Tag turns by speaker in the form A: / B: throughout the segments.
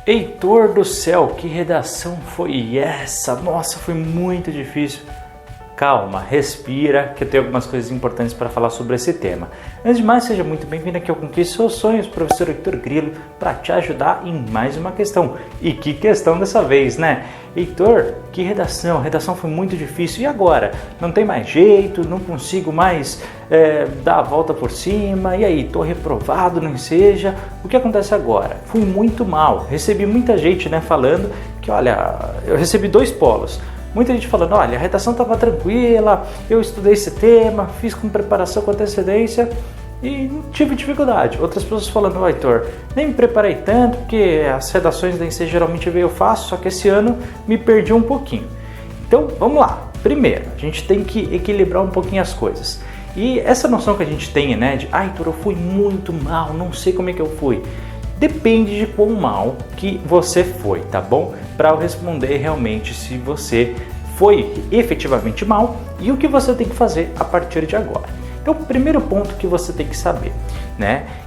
A: Heitor do céu, que redação foi essa? Nossa, foi muito difícil. Calma, respira, que eu tenho algumas coisas importantes para falar sobre esse tema. Antes de mais, seja muito bem-vindo aqui ao Conquiste Seus Sonhos, professor Heitor Grilo, para te ajudar em mais uma questão. E que questão dessa vez, né? Heitor, que redação? A redação foi muito difícil. E agora? Não tem mais jeito? Não consigo mais dar a volta por cima? E aí, estou reprovado, não seja? O que acontece agora? Fui muito mal. Recebi muita gente, falando que, olha, eu recebi 2 polos. Muita gente falando, olha, a redação estava tranquila, eu estudei esse tema, fiz com preparação com antecedência e não tive dificuldade. Outras pessoas falando, Heitor, nem me preparei tanto, porque as redações da INSEE geralmente eu faço, só que esse ano me perdi um pouquinho. Então, vamos lá. Primeiro, a gente tem que equilibrar um pouquinho as coisas. E essa noção que a gente tem, de, Heitor, eu fui muito mal, não sei como é que eu fui. Depende de quão mal que você foi, tá bom? Para eu responder realmente se você foi efetivamente mal e o que você tem que fazer a partir de agora. Então, o primeiro ponto que você tem que saber,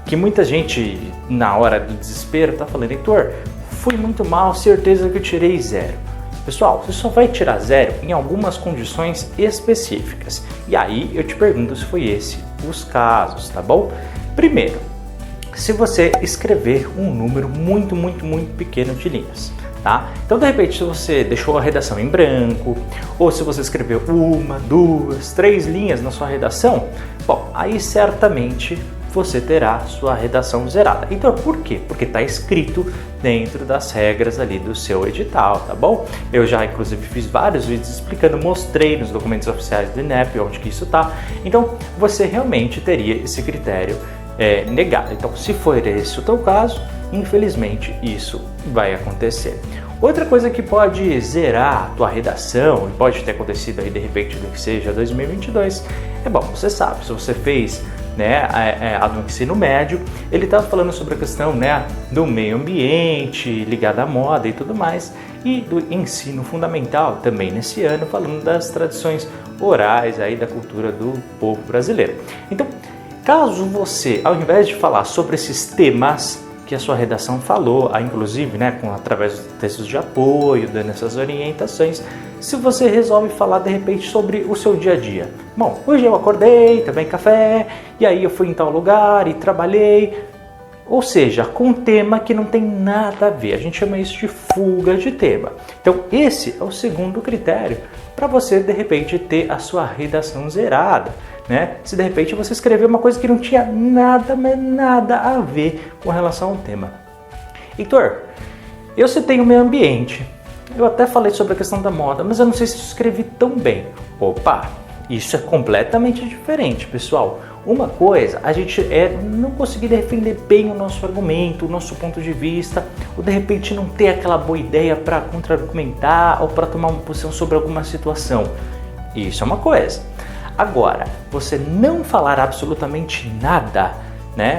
A: que muita gente na hora do desespero tá falando, Heitor, fui muito mal, certeza que eu tirei 0. Pessoal, você só vai tirar 0 em algumas condições específicas. E aí eu te pergunto se foi esse os casos, tá bom? Primeiro, se você escrever um número muito pequeno de linhas, tá? Então, de repente, se você deixou a redação em branco, ou se você escreveu 1, 2, 3 linhas na sua redação, bom, aí certamente você terá sua redação zerada. Então, por quê? Porque está escrito dentro das regras ali do seu edital, tá bom? Eu já, inclusive, fiz vários vídeos explicando, mostrei nos documentos oficiais do INEP onde que isso tá. Então, você realmente teria esse critério negado. Então, se for esse o teu caso, infelizmente isso vai acontecer. Outra coisa que pode zerar a tua redação, e pode ter acontecido aí de repente no que seja 2022, você sabe, se você fez a do ensino médio, ele estava falando sobre a questão do meio ambiente, ligado à moda e tudo mais, e do ensino fundamental também nesse ano, falando das tradições orais aí da cultura do povo brasileiro. Então, caso você, ao invés de falar sobre esses temas que a sua redação falou, inclusive através dos textos de apoio, dando essas orientações, se você resolve falar de repente sobre o seu dia a dia. Bom, hoje eu acordei, tomei café, e aí eu fui em tal lugar e trabalhei, ou seja, com um tema que não tem nada a ver. A gente chama isso de fuga de tema. Então esse é o segundo critério para você de repente ter a sua redação zerada. Se de repente você escreveu uma coisa que não tinha nada a ver com relação ao tema. Heitor, eu citei o meio ambiente, eu até falei sobre a questão da moda, mas eu não sei se eu escrevi tão bem. Opa, isso é completamente diferente, pessoal. Uma coisa, a gente não conseguir defender bem o nosso argumento, o nosso ponto de vista, ou de repente não ter aquela boa ideia para contra-argumentar ou para tomar uma posição sobre alguma situação. Isso é uma coisa. Agora, você não falar absolutamente nada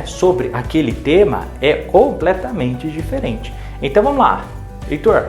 A: sobre aquele tema é completamente diferente. Então vamos lá, Heitor,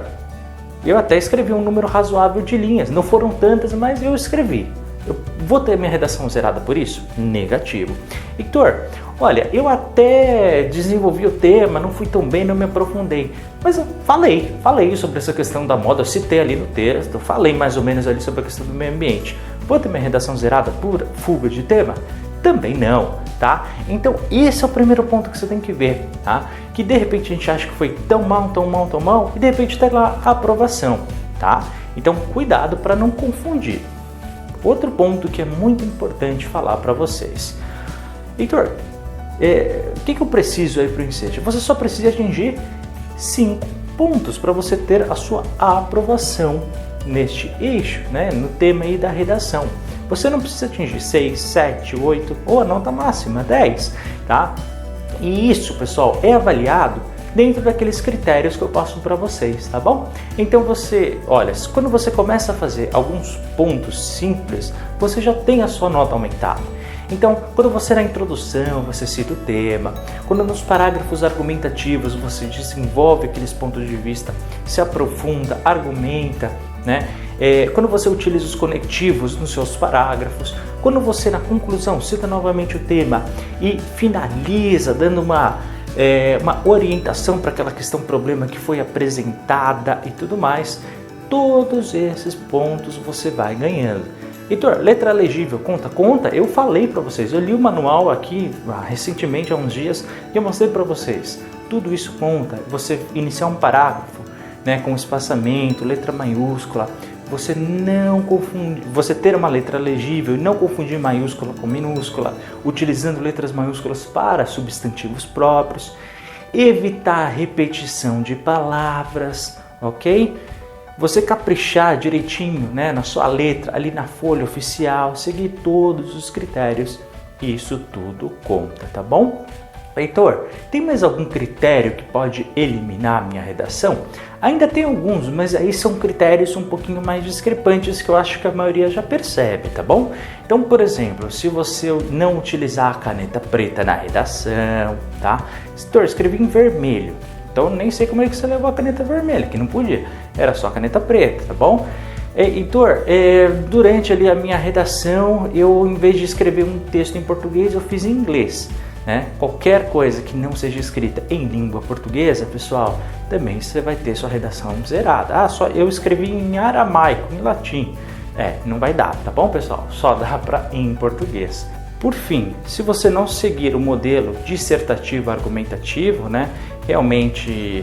A: eu até escrevi um número razoável de linhas, não foram tantas, mas eu escrevi. Eu vou ter minha redação zerada por isso? Negativo. Heitor, olha, eu até desenvolvi o tema, não fui tão bem, não me aprofundei. Mas eu falei sobre essa questão da moda, eu citei ali no texto, falei mais ou menos ali sobre a questão do meio ambiente. Vou ter minha redação zerada por fuga de tema? Também não, tá? Então esse é o primeiro ponto que você tem que ver, tá? Que de repente a gente acha que foi tão mal, e de repente tem lá a aprovação, tá? Então cuidado para não confundir. Outro ponto que é muito importante falar para vocês. Heitor, o que eu preciso aí para o INSEE? Você só precisa atingir 5 pontos para você ter a sua aprovação neste eixo, no tema aí da redação. Você não precisa atingir 6, 7, 8 ou a nota máxima 10, tá? E isso, pessoal, é avaliado dentro daqueles critérios que eu passo para vocês, tá bom? Então você, olha, quando você começa a fazer alguns pontos simples, você já tem a sua nota aumentada. Então, quando você na introdução, você cita o tema, quando nos parágrafos argumentativos você desenvolve aqueles pontos de vista, se aprofunda, argumenta, quando você utiliza os conectivos nos seus parágrafos, quando você na conclusão cita novamente o tema e finaliza dando uma uma orientação para aquela questão, problema que foi apresentada e tudo mais. Todos esses pontos você vai ganhando. Heitor, letra legível, conta? Conta, eu falei para vocês, eu li o manual aqui recentemente, há uns dias, e eu mostrei para vocês. Tudo isso conta, você iniciar um parágrafo, né, com espaçamento, letra maiúscula, você não confundir, você ter uma letra legível e não confundir maiúscula com minúscula, utilizando letras maiúsculas para substantivos próprios, evitar repetição de palavras, ok? Você caprichar direitinho, né, na sua letra, ali na folha oficial, seguir todos os critérios, isso tudo conta, tá bom? Heitor, tem mais algum critério que pode eliminar a minha redação? Ainda tem alguns, mas aí são critérios um pouquinho mais discrepantes que eu acho que a maioria já percebe, tá bom? Então, por exemplo, se você não utilizar a caneta preta na redação, tá? Heitor, escrevi em vermelho. Então, nem sei como é que você levou a caneta vermelha, que não podia. Era só a caneta preta, tá bom? Heitor, durante ali a minha redação, eu, em vez de escrever um texto em português, eu fiz em inglês. Né? Qualquer coisa que não seja escrita em língua portuguesa, pessoal, também você vai ter sua redação zerada. Só eu escrevi em aramaico, em latim. Não vai dar, tá bom, pessoal? Só dá para em português. Por fim, se você não seguir o modelo dissertativo argumentativo, né, realmente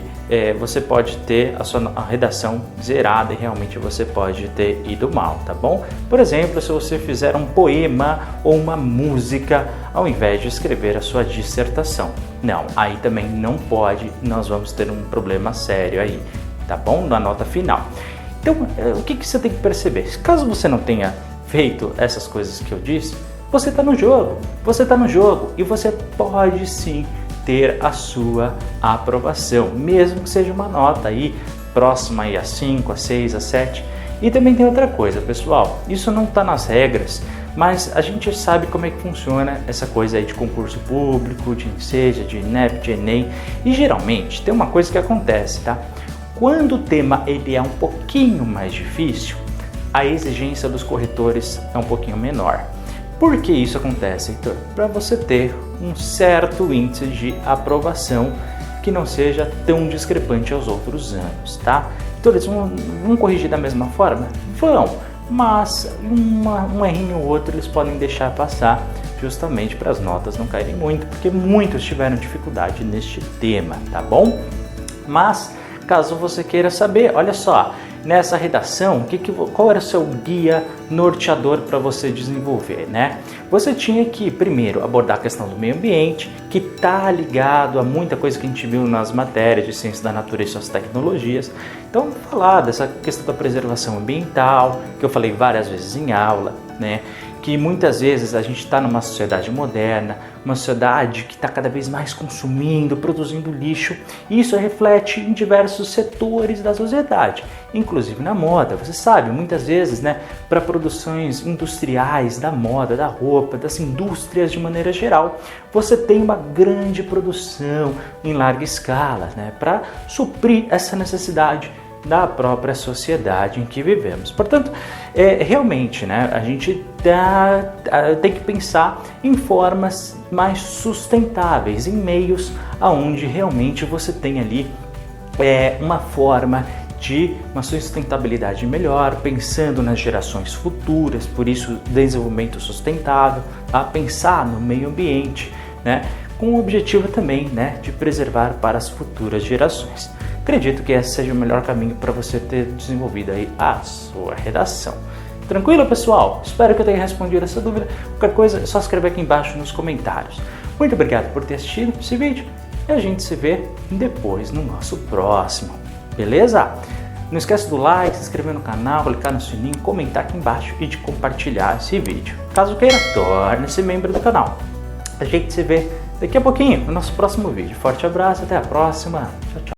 A: você pode ter a sua redação zerada e realmente você pode ter ido mal, tá bom? Por exemplo, se você fizer um poema ou uma música ao invés de escrever a sua dissertação. Não, aí também não pode, nós vamos ter um problema sério aí, tá bom? Na nota final. Então, o que você tem que perceber? Caso você não tenha feito essas coisas que eu disse, você está no jogo e você pode sim ter a sua aprovação, mesmo que seja uma nota aí próxima aí a 5, a 6, a 7. E também tem outra coisa, pessoal, isso não está nas regras, mas a gente sabe como é que funciona essa coisa aí de concurso público, de Enseja, de INEP, de Enem, e geralmente tem uma coisa que acontece, tá? Quando o tema ele é um pouquinho mais difícil, a exigência dos corretores é um pouquinho menor. Por que isso acontece, Heitor? Para você ter um certo índice de aprovação que não seja tão discrepante aos outros anos, tá? Então eles vão corrigir da mesma forma? Vão, mas um errinho ou outro eles podem deixar passar justamente para as notas não caírem muito, porque muitos tiveram dificuldade neste tema, tá bom? Mas caso você queira saber, olha só, nessa redação, qual era o seu guia norteador para você desenvolver, né? Você tinha que, primeiro, abordar a questão do meio ambiente, que está ligado a muita coisa que a gente viu nas matérias de ciência da natureza e suas tecnologias. Então, falar dessa questão da preservação ambiental, que eu falei várias vezes em aula, né? Que muitas vezes a gente está numa sociedade moderna, uma sociedade que está cada vez mais consumindo, produzindo lixo, e isso reflete em diversos setores da sociedade, inclusive na moda. Você sabe, muitas vezes, né, para produções industriais da moda, da roupa, das indústrias de maneira geral, você tem uma grande produção em larga escala, né, para suprir essa necessidade da própria sociedade em que vivemos. Portanto, realmente, né, a gente tem que pensar em formas mais sustentáveis, em meios aonde realmente você tem ali uma forma de uma sustentabilidade melhor, pensando nas gerações futuras, por isso desenvolvimento sustentável, a pensar no meio ambiente, né, com o objetivo também, né, de preservar para as futuras gerações. Acredito que esse seja o melhor caminho para você ter desenvolvido aí a sua redação. Tranquilo, pessoal? Espero que eu tenha respondido essa dúvida. Qualquer coisa é só escrever aqui embaixo nos comentários. Muito obrigado por ter assistido esse vídeo e a gente se vê depois no nosso próximo. Beleza? Não esquece do like, se inscrever no canal, clicar no sininho, comentar aqui embaixo e de compartilhar esse vídeo. Caso queira, torne-se membro do canal. A gente se vê daqui a pouquinho no nosso próximo vídeo. Forte abraço, até a próxima. Tchau, tchau.